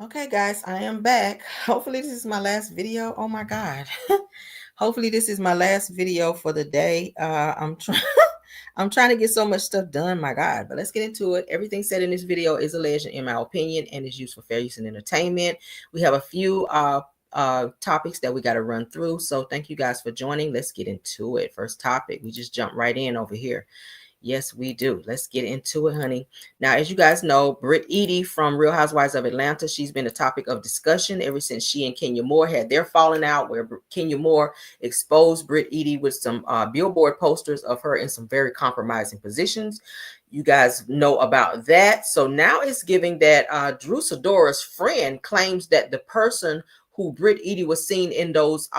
Okay, guys, I am back. Hopefully, this is my last video. Oh my God. Hopefully, this is my last video for the day. I'm trying. I'm trying to get so much stuff done, my God. But let's get into it. Everything said in this video is alleged, in my opinion, and is used for fair use and entertainment. We have a few topics that we got to run through. So thank you guys for joining. Let's get into it. First topic. We just jump right in over here. Yes, we do. Let's get into it, honey. Now, as you guys know, Brit Eady from Real Housewives of Atlanta, she's been a topic of discussion ever since she and Kenya Moore had their falling out, where Kenya Moore exposed Brit Eady with some billboard posters of her in some very compromising positions. You guys know about that. So now it's giving that Drew Sidora's friend claims that the person who Brit Eady was seen in those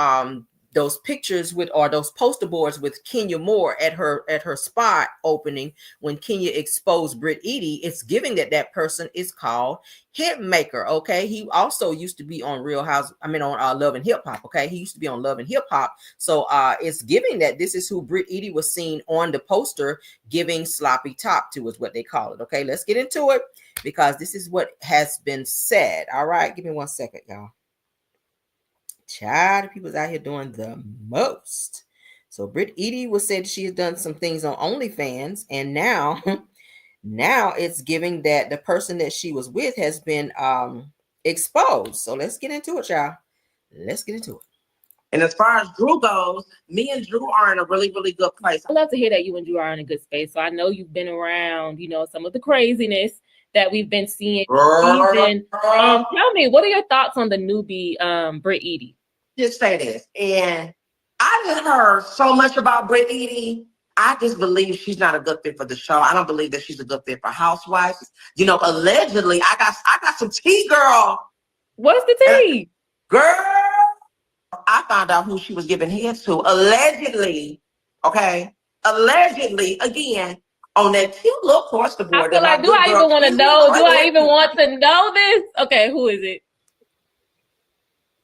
pictures with, or those poster boards with Kenya Moore at her spot opening when Kenya exposed Brit Eady, it's giving that person is called Hitmaker. Okay, he also used to be on on Love and Hip Hop. Okay, he used to be on Love and Hip Hop. So it's giving that this is who Brit Eady was seen on the poster giving sloppy top to, is what they call it. Okay, let's get into it because this is what has been said. All right, give me 1 second, y'all. Child, people's out here doing the most. So Brit Eady was said she has done some things on OnlyFans, and now it's giving that the person that she was with has been exposed. So let's get into it, y'all. Let's get into it. And as far as Drew goes, me and Drew are in a really, really good place. I love to hear that you and Drew are in a good space. So I know you've been around, some of the craziness that we've been seeing. Tell me, what are your thoughts on the newbie Brit Eady? Just say this. And I just heard so much about Brit Eady. I just believe she's not a good fit for the show. I don't believe that she's a good fit for Housewives. Allegedly, I got some tea, girl. What's the tea? Girl, I found out who she was giving heads to. Allegedly, okay? Allegedly, again, on that cute little poster board. I feel like, do I even want to know? Do I even want to know this? Okay, who is it?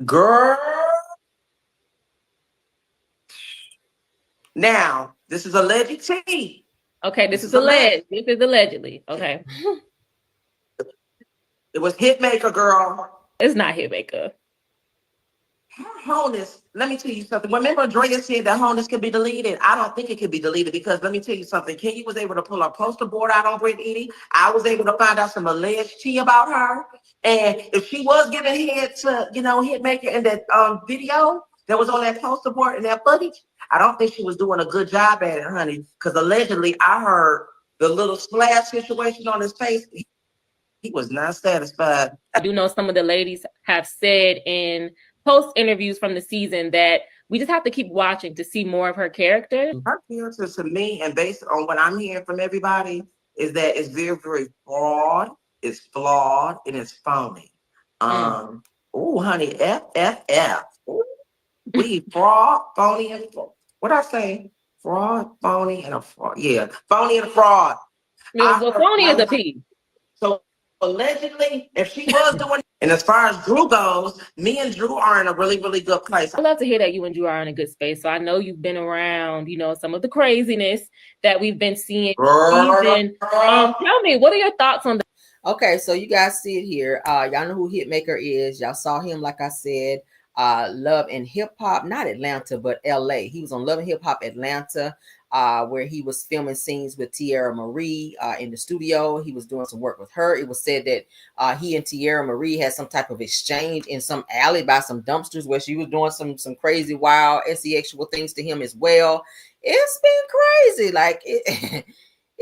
Girl. Now, this is alleged tea. Okay, this is alleged. This is allegedly. Okay. It was Hitmaker, girl. It's not Hitmaker. Her wholeness, let me tell you something. Remember, Drea said that wholeness can be deleted. I don't think it can be deleted because let me tell you something. Kenya was able to pull a poster board out on Brit Eady. I was able to find out some alleged tea about her. And if she was giving head to, Hitmaker in that video that was on that poster board and that footage, I don't think she was doing a good job at it, honey. Because allegedly, I heard the little splash situation on his face. He was not satisfied. I do know some of the ladies have said in post interviews from the season that we just have to keep watching to see more of her character. Her character, to me, and based on what I'm hearing from everybody, is that it's very, very fraud, it's flawed, and it's phony. Oh, honey, FFF. We fraud, phony, and what I say? Fraud, phony, and a fraud. Yeah, phony and a fraud. Well, phony is a P. So allegedly, if she was doing, and as far as Drew goes, me and Drew are in a really, really good place. I love to hear that you and Drew are in a good space. So I know you've been around, some of the craziness that we've been seeing. Tell me, what are your thoughts on that? Okay, so you guys see it here. Y'all know who Hitmaker is. Y'all saw him, like I said, Love and Hip Hop, not Atlanta, but LA. He was on Love and Hip Hop Atlanta, where he was filming scenes with Tierra Marie in the studio. He was doing some work with her. It was said that he and Tierra Marie had some type of exchange in some alley by some dumpsters where she was doing some crazy, wild, sexual things to him as well. It's been crazy. Like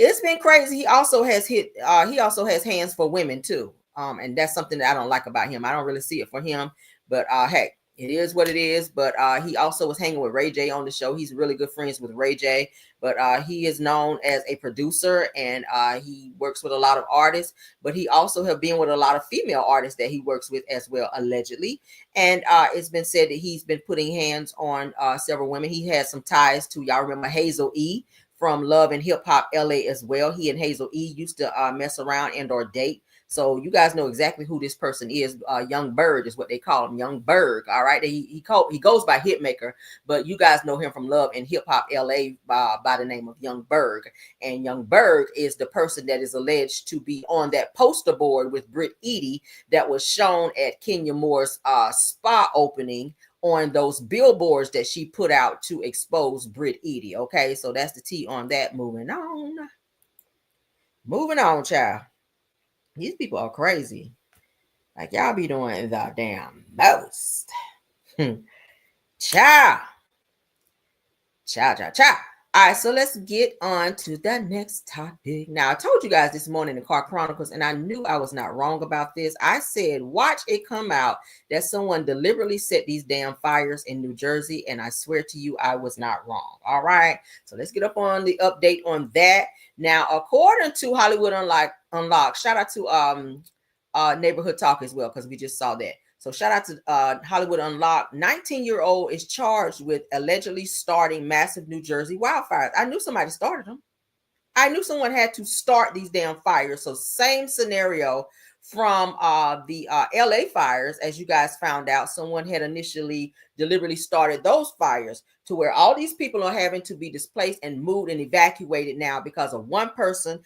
it's been crazy. He also has hands for women too. And that's something that I don't like about him. I don't really see it for him, but hey, it is what it is. But he also was hanging with Ray J on the show. He's really good friends with Ray J, but he is known as a producer and he works with a lot of artists, but he also have been with a lot of female artists that he works with as well, allegedly. And it's been said that he's been putting hands on several women. He has some ties to, y'all remember Hazel E from Love and Hip Hop LA as well. He and Hazel E used to mess around and or date So you guys know exactly who this person is. Young Berg is what they call him, Young Berg. All right, he goes by Hitmaker, but you guys know him from Love and Hip Hop LA by the name of Young Berg. And Young Berg is the person that is alleged to be on that poster board with Brit Eady that was shown at Kenya Moore's spa opening on those billboards that she put out to expose Brit Eady. Okay, so that's the tea on that. Moving on, child. These people are crazy. Like, y'all be doing the damn most. Ciao. Ciao, ciao, ciao. All right, so let's get on to the next topic. Now, I told you guys this morning in Car Chronicles, and I knew I was not wrong about this. I said, watch it come out that someone deliberately set these damn fires in New Jersey, and I swear to you, I was not wrong. All right, so let's get up on the update on that. Now, according to Hollywood Unlocked, shout out to Neighborhood Talk as well, because we just saw that. So shout out to Hollywood Unlocked. 19-year-old is charged with allegedly starting massive New Jersey wildfires. I knew somebody started them. I knew someone had to start these damn fires. So same scenario from the LA fires. As you guys found out, someone had initially deliberately started those fires to where all these people are having to be displaced and moved and evacuated now because of one person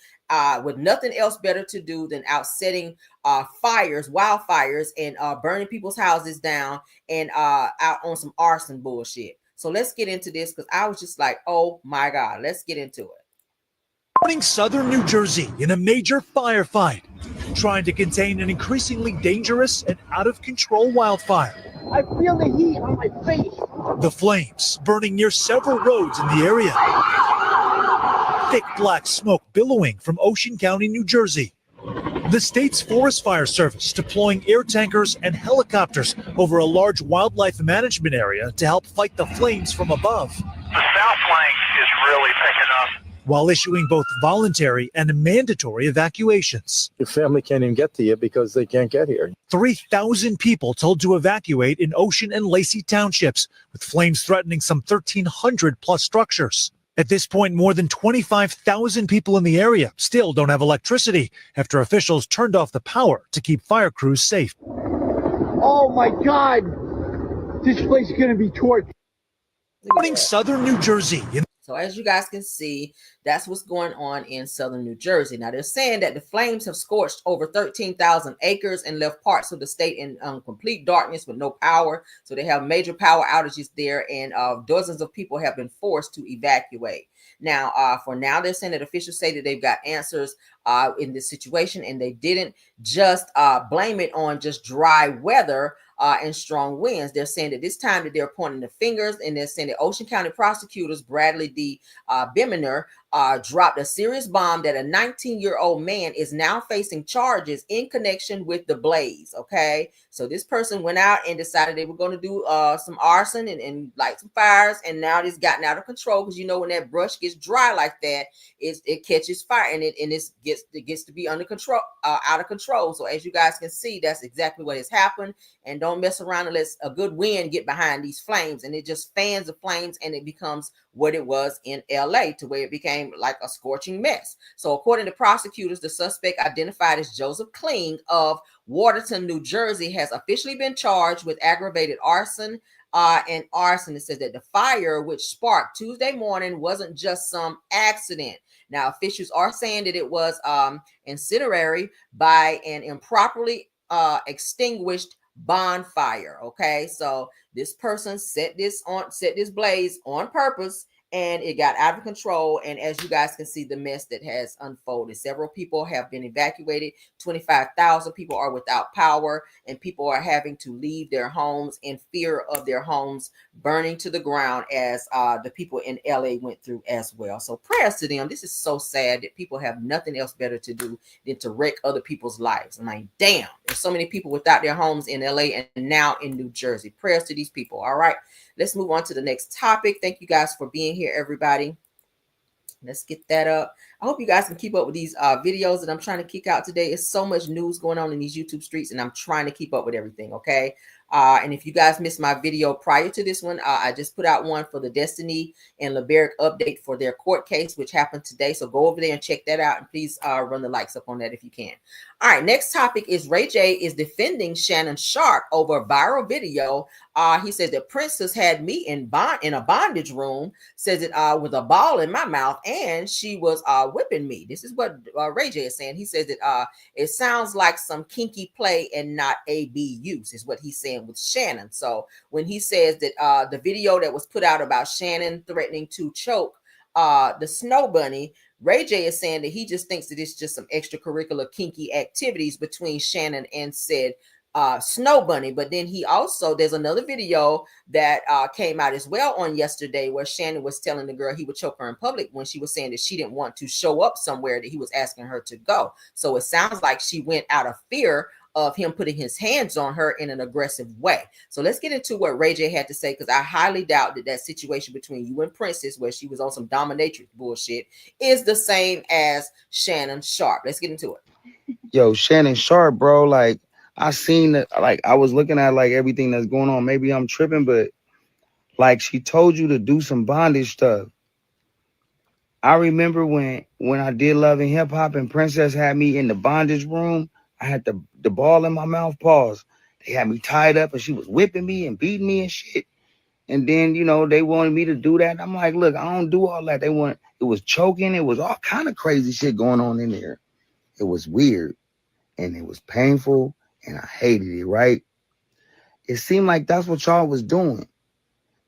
with nothing else better to do than out setting wildfires, and burning people's houses down and out on some arson bullshit. So let's get into this, because I was just like, oh my God, let's get into it. Southern New Jersey in a major firefight, trying to contain an increasingly dangerous and out of control wildfire. I feel the heat on my face. The flames burning near several roads in the area. Thick black smoke billowing from Ocean County, New Jersey. The state's Forest Fire Service deploying air tankers and helicopters over a large wildlife management area to help fight the flames from above. The south flank is really picking up, while issuing both voluntary and mandatory evacuations. Your family can't even get to you because they can't get here. 3,000 people told to evacuate in Ocean and Lacey townships, with flames threatening some 1,300 plus structures. At this point, more than 25,000 people in the area still don't have electricity after officials turned off the power to keep fire crews safe. Oh my God, this place is going to be torched. Southern New Jersey. So as you guys can see, that's what's going on in southern New Jersey. Now, they're saying that the flames have scorched over 13,000 acres and left parts of the state in complete darkness with no power. So they have major power outages there, and dozens of people have been forced to evacuate. Now, for now, they're saying that officials say that they've got answers in this situation, and they didn't just blame it on just dry weather and strong winds. They're saying that this time that they're pointing the fingers, and they're saying that Ocean County prosecutors Bradley D. Biminer dropped a serious bomb that a 19-year-old man is now facing charges in connection with the blaze. Okay, so this person went out and decided they were going to do some arson and light some fires, and now it's gotten out of control, because you know when that brush gets dry like that, it catches fire, and it gets to be under control, out of control. So as you guys can see, that's exactly what has happened. And don't mess around and let a good wind get behind these flames, and it just fans the flames, and it becomes what it was in LA, to where it became like a scorching mess. So according to prosecutors, the suspect, identified as Joseph Kling of Watertown, New Jersey, has officially been charged with aggravated arson and arson. It says that the fire, which sparked Tuesday morning, wasn't just some accident. Now, officials are saying that it was incendiary by an improperly extinguished bonfire. Okay, so this person set this blaze on purpose, and it got out of control. And as you guys can see, the mess that has unfolded. Several people have been evacuated. 25,000 people are without power, and people are having to leave their homes in fear of their homes burning to the ground, as the people in LA went through as well. So prayers to them. This is so sad that people have nothing else better to do than to wreck other people's lives. I'm like, damn, there's so many people without their homes in LA and now in New Jersey. Prayers to these people. All right, let's move on to the next topic. Thank you guys for being here, everybody. Let's get that up. I hope you guys can keep up with these videos that I'm trying to kick out today. It's so much news going on in these YouTube streets, and I'm trying to keep up with everything. Okay. And if you guys missed my video prior to this one, I just put out one for the Destiny and LeBeric update for their court case, which happened today. So go over there and check that out. And please run the likes up on that if you can. All right, next topic is Ray J is defending Shannon Sharp over a viral video. He says that Princess had me in a bondage room, says it with a ball in my mouth, and she was whipping me. This is what Ray J is saying. He says that it sounds like some kinky play and not AB use, is what he's saying with Shannon. So when he says that the video that was put out about Shannon threatening to choke the snow bunny, Ray J is saying that he just thinks that it's just some extracurricular kinky activities between Shannon and said snow bunny. But then there's another video that came out as well on yesterday where Shannon was telling the girl he would choke her in public when she was saying that she didn't want to show up somewhere that he was asking her to go. So it sounds like she went out of fear of him putting his hands on her in an aggressive way. So let's get into what Ray J had to say, because I highly doubt that situation between you and Princess, where she was on some dominatrix bullshit, is the same as Shannon Sharp. Let's get into it. Yo, Shannon Sharp, bro, like, I seen that, like, I was looking at, like, everything that's going on. Maybe I'm tripping, but, like, she told you to do some bondage stuff. I remember when I did Love and Hip Hop and Princess had me in the bondage room, I had the ball in my mouth, pause. They had me tied up and she was whipping me and beating me and shit. And then, you know, they wanted me to do that. I'm like, look, I don't do all that. It was choking. It was all kind of crazy shit going on in there. It was weird and it was painful and I hated it, right? It seemed like that's what y'all was doing.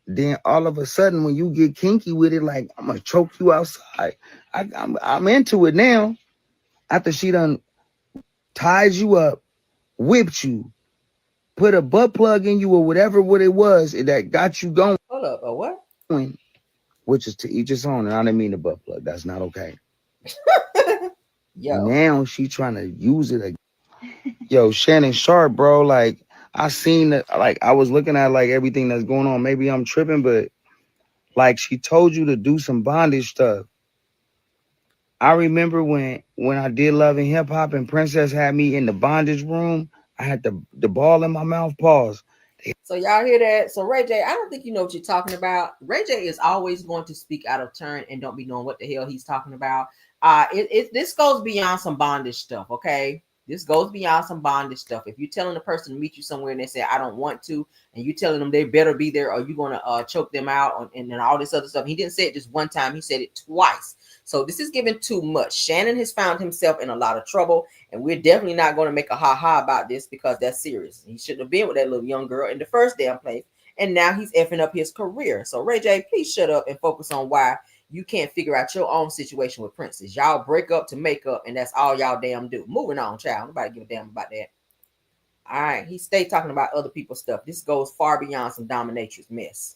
Then all of a sudden, when you get kinky with it, like, I'm gonna choke you outside. I'm into it now. After she done ties you up, whipped you, put a butt plug in you or whatever what it was that got you going. Hold up, a what? Which is to each his own, and I didn't mean the butt plug. That's not okay. Yo. Now she trying to use it again. Yo, Shannon Sharp, bro, like, I seen that, like, I was looking at, like, everything that's going on. Maybe I'm tripping, but, like, she told you to do some bondage stuff. I remember when I did Love and Hip Hop and Princess had me in the bondage room, I had the ball in my mouth, pause. So y'all hear that? So Ray J, I don't think you know what you're talking about. Ray J is always going to speak out of turn and don't be knowing what the hell he's talking about. This goes beyond some bondage stuff, okay? This goes beyond some bondage stuff. If you're telling the person to meet you somewhere and they say, I don't want to, and you telling them they better be there or you're going to choke them out and all this other stuff. He didn't say it just one time. He said it twice. So this is giving too much. Shannon has found himself in a lot of trouble, and we're definitely not going to make a ha-ha about this because that's serious. He shouldn't have been with that little young girl in the first damn place, and now he's effing up his career. So Ray J, please shut up and focus on why you can't figure out your own situation with Princess. Y'all break up to make up, and that's all y'all damn do. Moving on, child. Nobody give a damn about that. All right. He stay talking about other people's stuff. This goes far beyond some dominatrix mess.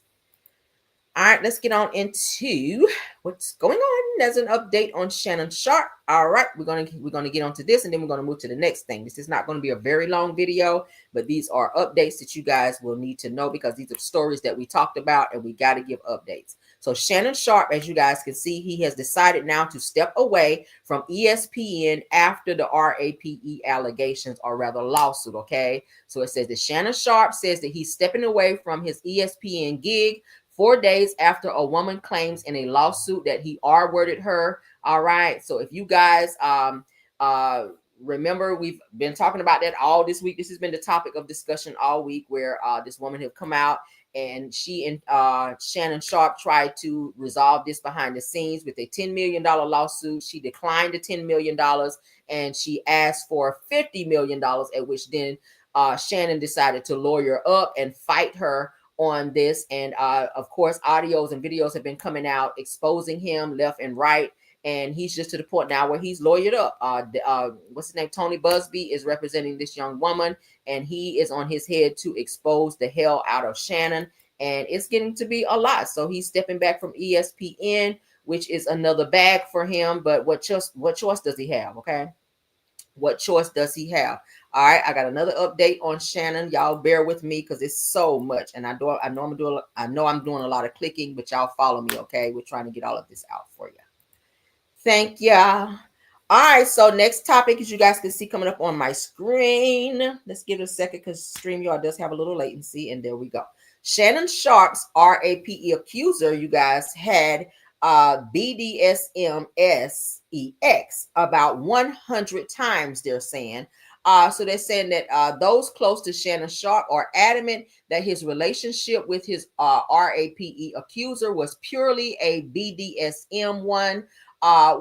All right, let's get on into what's going on. There's an update on Shannon Sharp. All right, we're gonna get onto this, and then we're gonna move to the next thing. This is not going to be a very long video, but these are updates that you guys will need to know because these are stories that we talked about, and we got to give updates. So Shannon Sharp, as you guys can see, he has decided now to step away from ESPN after the RAPE allegations, or rather lawsuit. Okay, so it says that Shannon Sharp says that he's stepping away from his ESPN gig 4 days after a woman claims in a lawsuit that he R-worded her. All right. So if you guys remember, we've been talking about that all this week. This has been the topic of discussion all week, where this woman have come out and she and Shannon Sharp tried to resolve this behind the scenes with a $10 million lawsuit. She declined the $10 million and she asked for $50 million, at which then Shannon decided to lawyer up and fight her on this. And of course, audios and videos have been coming out exposing him left and right. And he's just to the point now where he's lawyered up. What's his name? Tony Busby is representing this young woman, and he is on his head to expose the hell out of Shannon. And it's getting to be a lot. So he's stepping back from ESPN, which is another bag for him. But what choice does he have? Okay. What choice does he have? All right, I got another update on Shannon. Y'all bear with me because it's so much, and I know I'm doing a lot of clicking, but y'all follow me, okay? We're trying to get all of this out for you. Thank ya. All right, so next topic, as you guys can see coming up on my screen. Let's give it a second because StreamYard does have a little latency, and there we go. Shannon Sharp's RAPE accuser, you guys, had BDSMSEX about 100 times, they're saying. So they're saying that those close to Shannon Sharp are adamant that his relationship with his RAPE accuser was purely a BDSM one,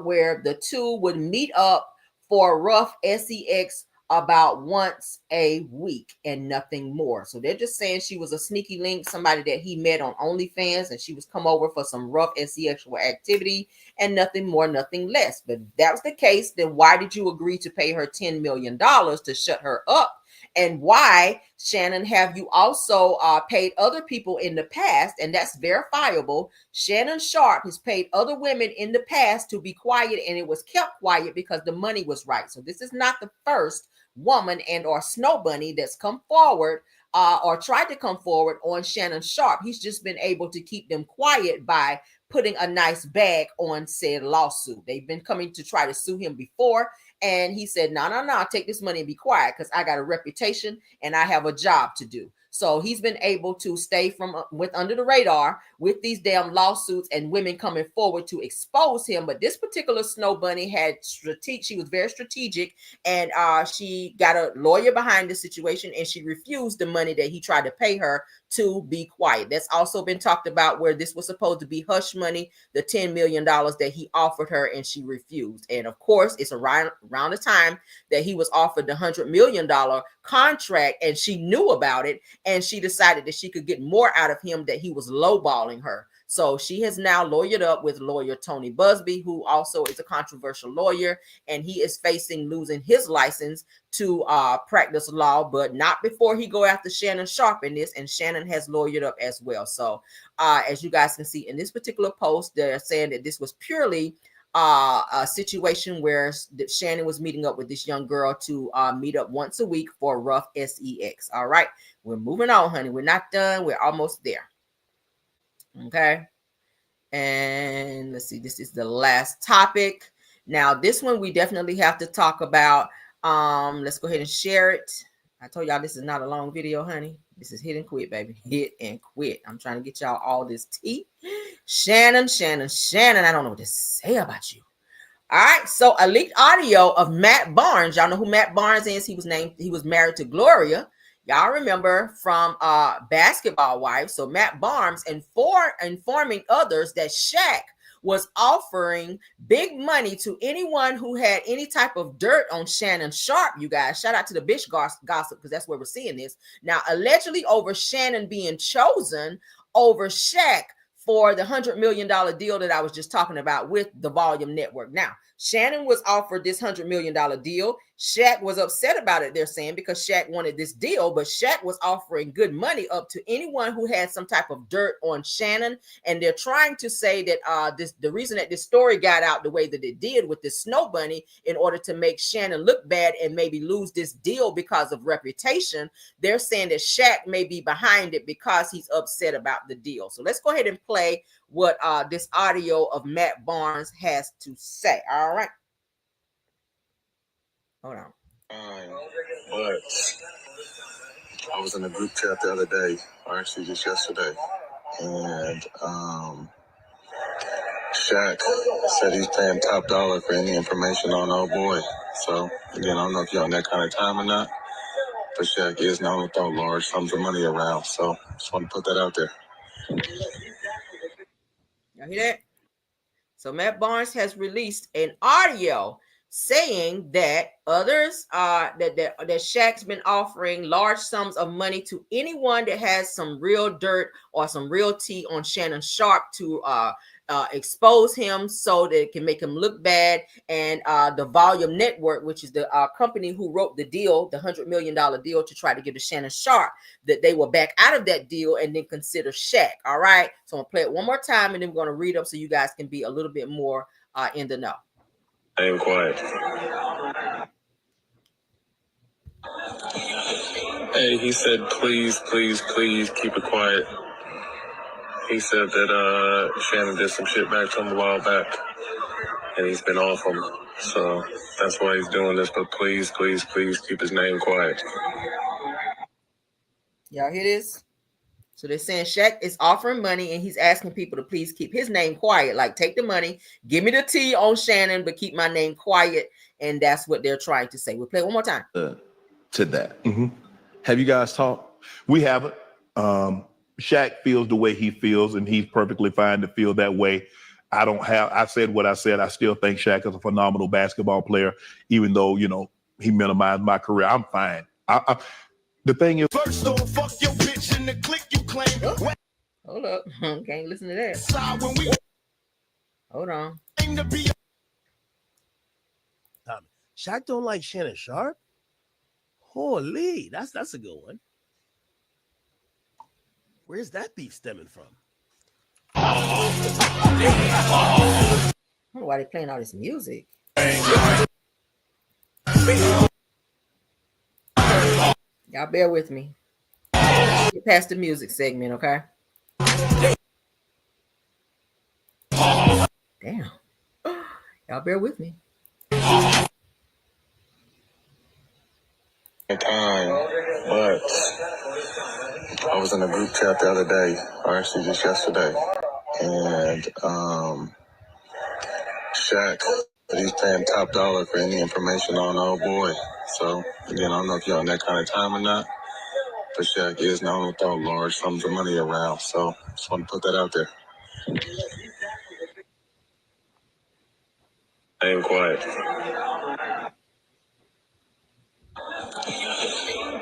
where the two would meet up for rough sex about once a week and nothing more. So they're just saying she was a sneaky link, somebody that he met on OnlyFans, and she was come over for some rough sexual activity and nothing more, nothing less. But if that was the case, then why did you agree to pay her $10 million to shut her up? And why, Shannon, have you also paid other people in the past? And that's verifiable. Shannon Sharp has paid other women in the past to be quiet, and it was kept quiet because the money was right. So this is not the first woman and or Snow Bunny that's come forward or tried to come forward on Shannon Sharp. He's just been able to keep them quiet by putting a nice bag on said lawsuit. They've been coming to try to sue him before, and he said, no, take this money and be quiet because I got a reputation and I have a job to do. So he's been able to stay with under the radar with these damn lawsuits and women coming forward to expose him. But this particular Snow Bunny had she was very strategic, and she got a lawyer behind the situation, and she refused the money that he tried to pay her to be quiet. That's also been talked about, where this was supposed to be hush money, the $10 million that he offered her, and she refused. And of course, it's around the time that he was offered the $100 million contract, and she knew about it, and she decided that she could get more out of him, that he was lowballing her. So she has now lawyered up with lawyer Tony Busby, who also is a controversial lawyer, and he is facing losing his license to practice law, but not before he go after Shannon Sharp in this, and Shannon has lawyered up as well. So as you guys can see in this particular post, they're saying that this was purely a situation where Shannon was meeting up with this young girl to meet up once a week for rough sex. All right, we're moving on, honey. We're not done. We're almost there. Okay, and let's see, this is the last topic. Now this one we definitely have to talk about. Let's go ahead and share it. I told y'all this is not a long video, honey. This is hit and quit, baby. Hit and quit. I'm trying to get y'all all this tea. Shannon, I don't know what to say about you. All right, so a leaked audio of Matt Barnes. Y'all know who Matt Barnes is. He was married to Gloria. Y'all remember from Basketball Wives. So Matt Barnes informing others that Shaq was offering big money to anyone who had any type of dirt on Shannon Sharp, you guys. Shout out to the bitch gossip, because that's where we're seeing this. Now, allegedly over Shannon being chosen over Shaq for the $100 million deal that I was just talking about with the Volume Network. Now, Shannon was offered this $100 million deal. Shaq was upset about it, they're saying, because Shaq wanted this deal, but Shaq was offering good money up to anyone who had some type of dirt on Shannon. And they're trying to say that the reason that this story got out the way that it did with this Snow Bunny, in order to make Shannon look bad and maybe lose this deal because of reputation, they're saying that Shaq may be behind it because he's upset about the deal. So let's go ahead and play what this audio of Matt Barnes has to say. All right. Hold on. But I was in a group chat the other day, or actually just yesterday, and Shaq said he's paying top dollar for any information on old boy. So, again, I don't know if you're on that kind of time or not, but Shaq is known to throw large sums of money around. So, just want to put that out there. Y'all hear that? So Matt Barnes has released an audio saying that others that Shaq's been offering large sums of money to anyone that has some real dirt or some real tea on Shannon Sharp to expose him so that it can make him look bad. And the Volume Network, which is the company who wrote the deal, the $100 million deal to try to give to Shannon Sharp, that they will back out of that deal and then consider Shaq. All right, so I'm gonna play it one more time, and then we're gonna read up so you guys can be a little bit more in the know. I am quiet. Hey, he said, please keep it quiet. He said that Shannon did some shit back to him a while back, and he's been off him. So that's why he's doing this. But please, please, please keep his name quiet. Y'all hear this? So they're saying Shaq is offering money and he's asking people to please keep his name quiet. Like, take the money, give me the tea on Shannon, but keep my name quiet. And that's what they're trying to say. We'll play it one more time. To that. Have you guys talked? We haven't. Shaq feels the way he feels, and he's perfectly fine to feel that way. I said what I said. I still think Shaq is a phenomenal basketball player, even though, you know, he minimized my career. I'm fine. The thing is, first don't fuck your bitch in the click you claim. Hold up. Can't listen to that. Hold on. Shaq don't like Shannon Sharp? Holy, that's a good one. Where's that beef stemming from? I don't know why they're playing all this music. Y'all bear with me. Get past the music segment, okay? Damn. Y'all bear with me. Time, but I was in a group chat the other day, or actually just yesterday, and Shaq, he's paying top dollar for any information on old boy. So again, I don't know if you're on that kind of time or not, but Shaq is known to throw large sums of money around. So just want to put that out there. Stay quiet.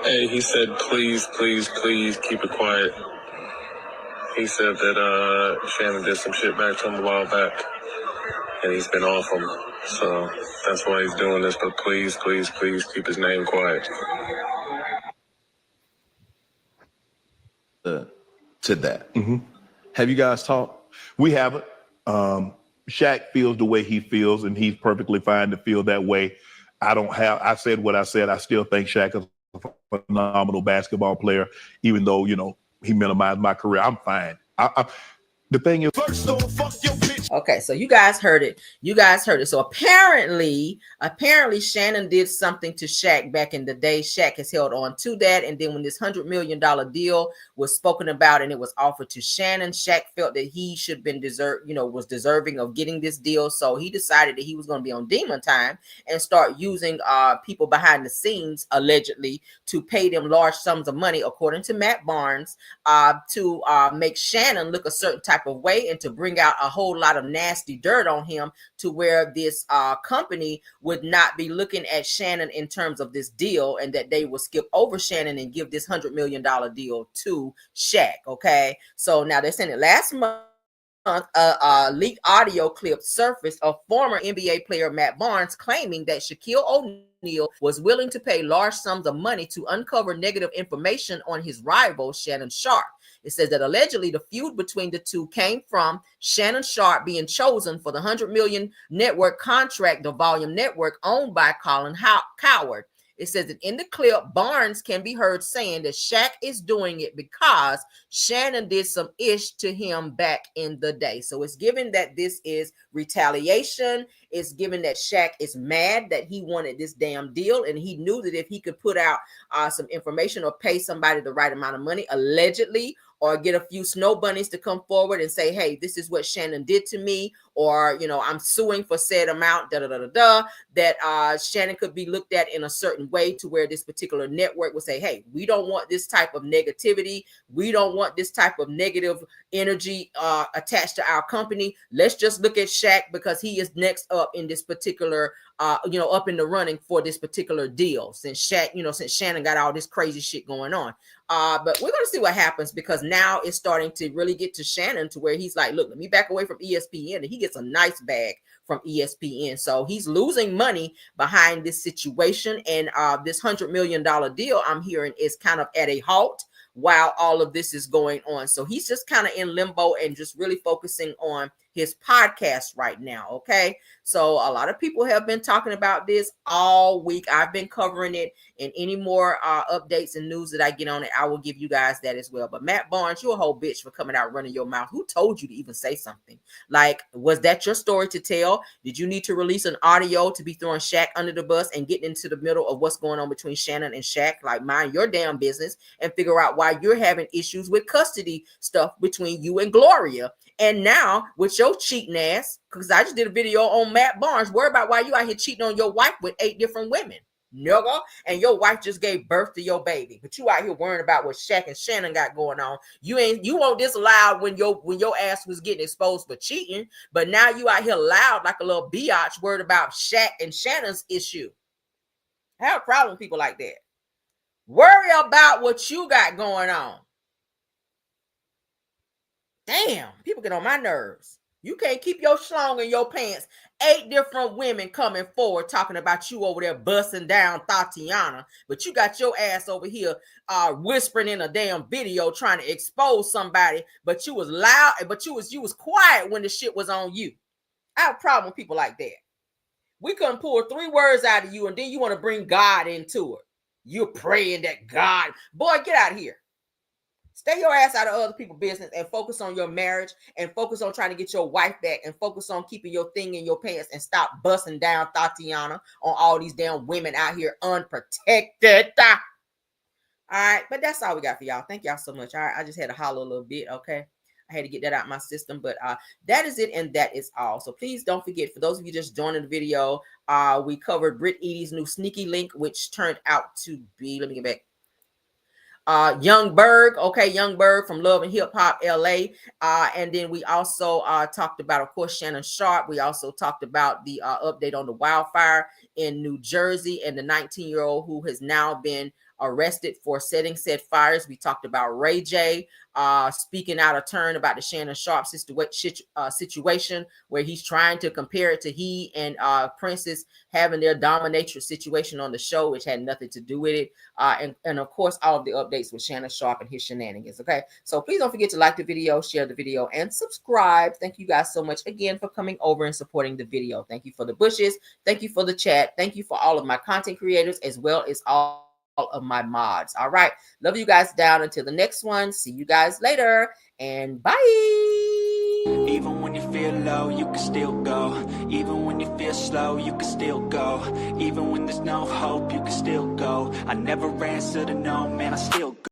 Hey, he said, please, please, please keep it quiet. He said that Shannon did some shit back to him a while back, and he's been off him. So that's why he's doing this. But please, please, please keep his name quiet. to that. Have you guys talked? We haven't. Shaq feels the way he feels, and he's perfectly fine to feel that way. I said what I said. I still think Shaq is a phenomenal basketball player, even though, you know, he minimized my career. I'm fine. The thing is, first don't fuck your bitch. Okay, so you guys heard it. You guys heard it. So apparently Shannon did something to Shaq back in the day. Shaq has held on to that. And then when this $100 million deal was spoken about and it was offered to Shannon, Shaq felt that he should have been was deserving of getting this deal. So he decided that he was going to be on demon time and start using people behind the scenes, allegedly, to pay them large sums of money, according to Matt Barnes, to make Shannon look a certain type of way and to bring out a whole lot of nasty dirt on him, to where this company would not be looking at Shannon in terms of this deal, and that they will skip over Shannon and give this $100 million deal to Shaq. Okay, so now they're saying it last month. A leaked audio clip surfaced of former NBA player Matt Barnes claiming that Shaquille O'Neal was willing to pay large sums of money to uncover negative information on his rival, Shannon Sharp. It says that allegedly the feud between the two came from Shannon Sharp being chosen for the $100 million network contract, the Volume Network owned by Colin Cowherd. It says that in the clip, Barnes can be heard saying that Shaq is doing it because Shannon did some ish to him back in the day. So it's given that this is retaliation. It's given that Shaq is mad that he wanted this damn deal, and he knew that if he could put out some information or pay somebody the right amount of money, allegedly, or get a few snow bunnies to come forward and say, hey, this is what Shannon did to me, or, you know, I'm suing for said amount, that Shannon could be looked at in a certain way, to where this particular network would say, hey, we don't want this type of negativity. We don't want this type of negative energy attached to our company. Let's just look at Shaq because he is next up in this particular, up in the running for this particular deal, since Shaq, since Shannon got all this crazy shit going on. But we're going to see what happens, because now it's starting to really get to Shannon, to where he's like, look, let me back away from ESPN. And he gets a nice bag from ESPN. So he's losing money behind this situation. And this $100 million deal, I'm hearing, is kind of at a halt while all of this is going on. So he's just kind of in limbo and just really focusing on his podcast right now. Okay. So a lot of people have been talking about this all week. I've been covering it, and any more updates and news that I get on it, I will give you guys that as well. But Matt Barnes, you're a whole bitch for coming out running your mouth. Who told you to even say something? Like, was that your story to tell? Did you need to release an audio to be throwing Shaq under the bus and getting into the middle of what's going on between Shannon and Shaq? Like, mind your damn business and figure out why you're having issues with custody stuff between you and Gloria. And now with your cheating ass, because I just did a video on Matt Barnes, worry about why you out here cheating on your wife with 8 different women, nigga, and your wife just gave birth to your baby, but you out here worrying about what Shaq and Shannon got going on. You weren't this loud when your ass was getting exposed for cheating, but now you out here loud like a little biatch worried about Shaq and Shannon's issue. I have a problem with people like that. Worry about what you got going on. Damn, people get on my nerves. You can't keep your schlong in your pants. 8 different women coming forward talking about you over there busting down Tatiana, but you got your ass over here whispering in a damn video trying to expose somebody, but you was loud, but you was quiet when the shit was on you. I have a problem with people like that. We couldn't pull 3 words out of you, and then you want to bring God into it. You're praying that God, boy, get out of here. Stay your ass out of other people's business and focus on your marriage and focus on trying to get your wife back and focus on keeping your thing in your pants and stop busting down Tatiana on all these damn women out here unprotected. All right, but that's all we got for y'all. Thank y'all so much. All right, I just had to holler a little bit, okay? I had to get that out of my system, but that is it, and that is all. So please don't forget, for those of you just joining the video, we covered Brit Eady'S new sneaky link, which turned out to be, let me get back, Young Berg, okay, Young Berg from Love and Hip Hop LA. And then we also talked about, of course, Shannon Sharp. We also talked about the update on the wildfire in New Jersey and the 19-year-old who has now been arrested for setting said fires. We talked about Ray J speaking out of turn about the Shannon Sharp situation where he's trying to compare it to he and Princess having their dominatrix situation on the show, which had nothing to do with it. And of course, all of the updates with Shannon Sharp and his shenanigans. Okay, so please don't forget to like the video, share the video, and subscribe. Thank you guys so much again for coming over and supporting the video. Thank you for the bushes. Thank you for the chat. Thank you for all of my content creators as well as all of my mods. All right, love you guys down until the next one. See you guys later, and bye. Even when you feel low, you can still go. Even when you feel slow, you can still go. Even when there's no hope, you can still go. I never answer to no, man, I still go.